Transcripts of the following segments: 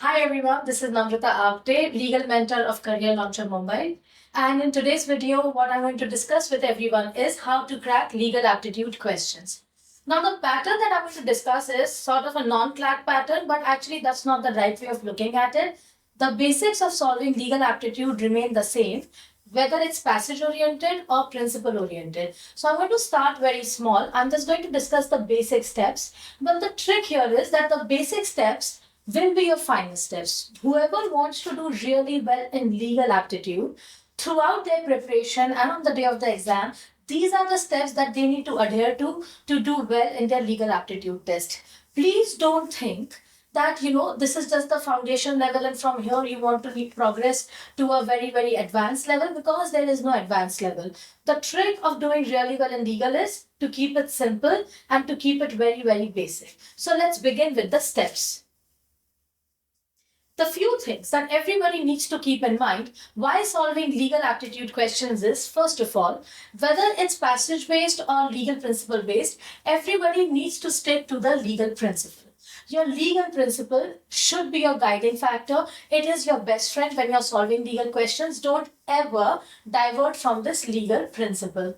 Hi everyone, this is Namrata Apte, legal mentor of Career Launcher Mumbai. And in today's video, what I'm going to discuss with everyone is how to crack legal aptitude questions. Now, the pattern that I'm going to discuss is sort of a non-CLAT pattern, but actually that's not the right way of looking at it. The basics of solving legal aptitude remain the same, whether it's passage-oriented or principle-oriented. So I'm going to start very small. I'm just going to discuss the basic steps. But the trick here is that the basic steps will be your final steps. Whoever wants to do really well in legal aptitude, throughout their preparation and on the day of the exam, these are the steps that they need to adhere to do well in their legal aptitude test. Please don't think that this is just the foundation level and from here you want to progress to a very advanced level, because there is no advanced level. The trick of doing really well in legal is to keep it simple and to keep it very basic. So let's begin with the steps. The few things that everybody needs to keep in mind while solving legal aptitude questions is, first of all, whether it's passage based or legal principle based, everybody needs to stick to the legal principle. Your legal principle should be your guiding factor. It is your best friend when you're solving legal questions. Don't ever divert from this legal principle.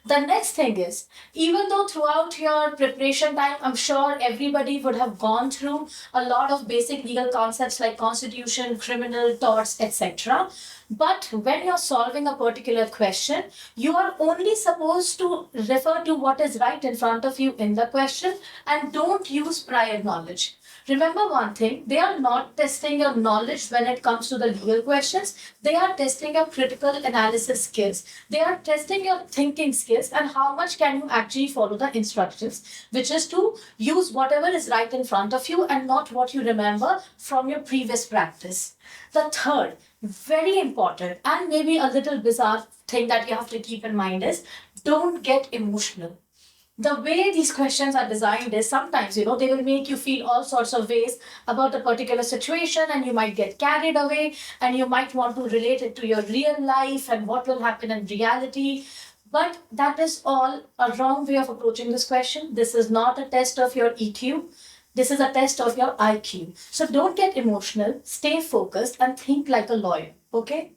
The next thing is, even though throughout your preparation time, I'm sure everybody would have gone through a lot of basic legal concepts like constitution, criminal, torts, etc. But when you're solving a particular question, you are only supposed to refer to what is right in front of you in the question and don't use prior knowledge. Remember one thing, they are not testing your knowledge when it comes to the legal questions. They are testing your critical analysis skills. They are testing your thinking skills and how much can you actually follow the instructions, which is to use whatever is right in front of you and not what you remember from your previous practice. The third, very important and maybe a little bizarre thing that you have to keep in mind is, don't get emotional. The way these questions are designed is sometimes, they will make you feel all sorts of ways about a particular situation and you might get carried away and you might want to relate it to your real life and what will happen in reality. But that is all a wrong way of approaching this question. This is not a test of your EQ. This is a test of your IQ. So don't get emotional, stay focused and think like a lawyer, okay?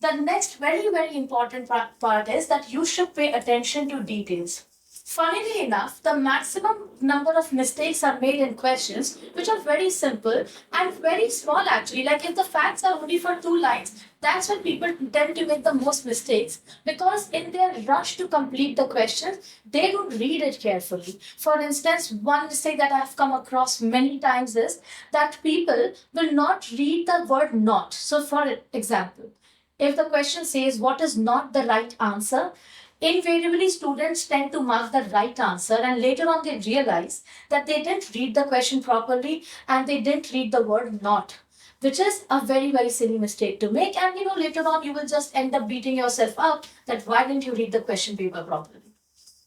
The next very important part is that you should pay attention to details. Funnily enough, the maximum number of mistakes are made in questions which are very simple and very small actually. Like if the facts are only for 2 lines, that's when people tend to make the most mistakes, because in their rush to complete the questions, they don't read it carefully. For instance, one mistake that I've come across many times is that people will not read the word not. So for example, if the question says what is not the right answer, invariably, students tend to mark the right answer and later on they realize that they didn't read the question properly and they didn't read the word not, which is a very silly mistake to make. And later on you will just end up beating yourself up that why didn't you read the question paper properly.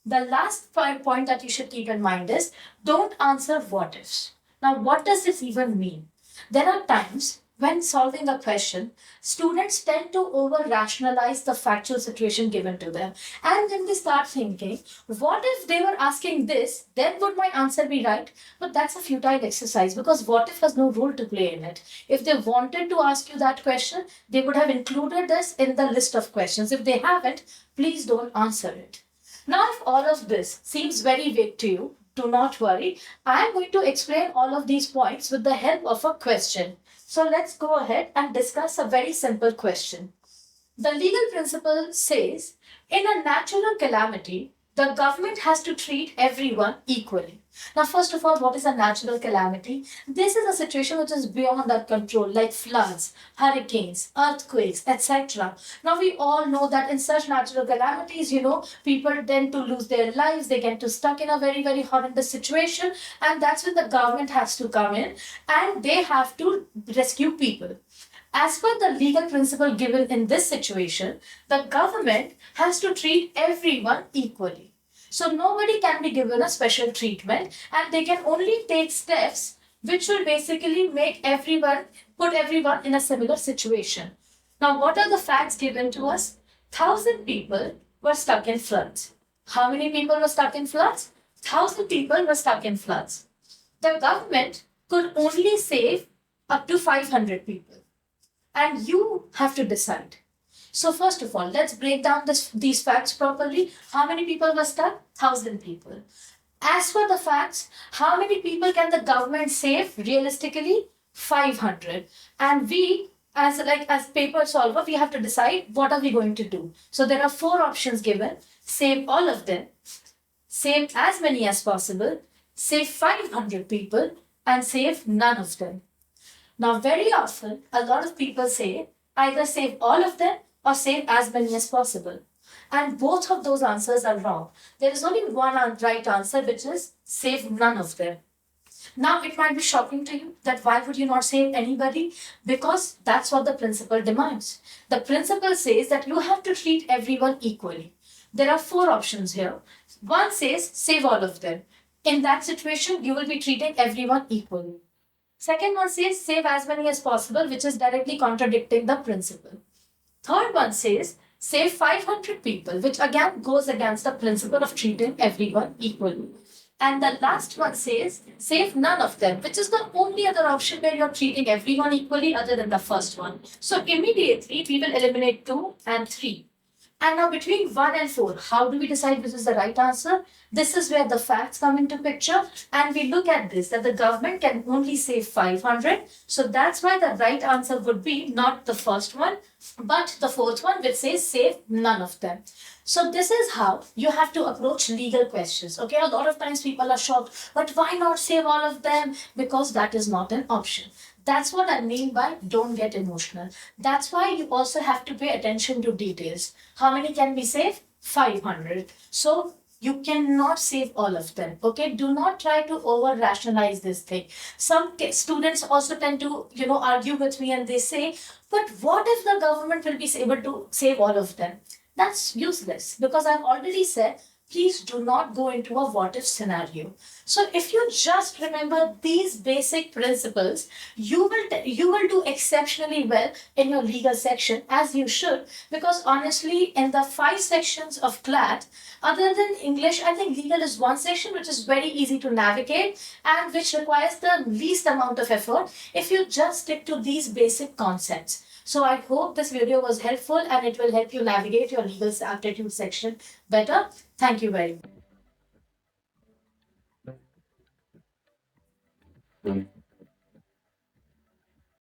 The last point that you should keep in mind is, don't answer what ifs. Now, what does this even mean? There are times when solving a question, students tend to over rationalize the factual situation given to them. And then they start thinking, what if they were asking this, then would my answer be right? But that's a futile exercise, because what if has no role to play in it. If they wanted to ask you that question, they would have included this in the list of questions. If they haven't, please don't answer it. Now, if all of this seems very vague to you, do not worry. I am going to explain all of these points with the help of a question. So let's go ahead and discuss a very simple question. The legal principle says, in a natural calamity, the government has to treat everyone equally. Now, first of all, what is a natural calamity? This is a situation which is beyond our control, like floods, hurricanes, earthquakes, etc. Now, we all know that in such natural calamities, people tend to lose their lives. They get stuck in a very horrendous situation. And that's when the government has to come in and they have to rescue people. As per the legal principle given in this situation, the government has to treat everyone equally. So nobody can be given a special treatment and they can only take steps which will basically put everyone in a similar situation. Now, what are the facts given to us? 1,000 people were stuck in floods. How many people were stuck in floods? 1,000 people were stuck in floods. The government could only save up to 500 people, and you have to decide. So first of all, let's break down these facts properly. How many people were stuck? 1,000 people. As for the facts, how many people can the government save realistically? 500. And we, as paper solver, we have to decide what are we going to do. So there are four options given. Save all of them, save as many as possible, save 500 people, and save none of them. Now, very often, a lot of people say either save all of them or save as many as possible. And both of those answers are wrong. There is only one right answer, which is save none of them. Now, it might be shocking to you that why would you not save anybody? Because that's what the principle demands. The principle says that you have to treat everyone equally. There are four options here. One says save all of them. In that situation, you will be treating everyone equally. Second one says save as many as possible, which is directly contradicting the principle. Third one says save 500 people, which again goes against the principle of treating everyone equally. And the last one says save none of them, which is the only other option where you're treating everyone equally other than the first one. So immediately we will eliminate 2 and 3. And now between 1 and 4, how do we decide which is the right answer? This is where the facts come into picture, and we look at this, that the government can only save 500. So that's why the right answer would be not the first one, but the fourth one, which says save none of them. So this is how you have to approach legal questions. Okay, a lot of times people are shocked, but why not save all of them? Because that is not an option. That's what I mean by don't get emotional. That's why you also have to pay attention to details. How many can we save? 500. So you cannot save all of them. Okay, do not try to over rationalize this thing. Some students also tend to, argue with me and they say, but what if the government will be able to save all of them? That's useless because I've already said, please do not go into a what if scenario. So if you just remember these basic principles, you will do exceptionally well in your legal section, as you should, because honestly, in the 5 sections of CLAT, other than English, I think legal is one section which is very easy to navigate and which requires the least amount of effort if you just stick to these basic concepts. So I hope this video was helpful and it will help you navigate your legal aptitude section better. Thank you very much.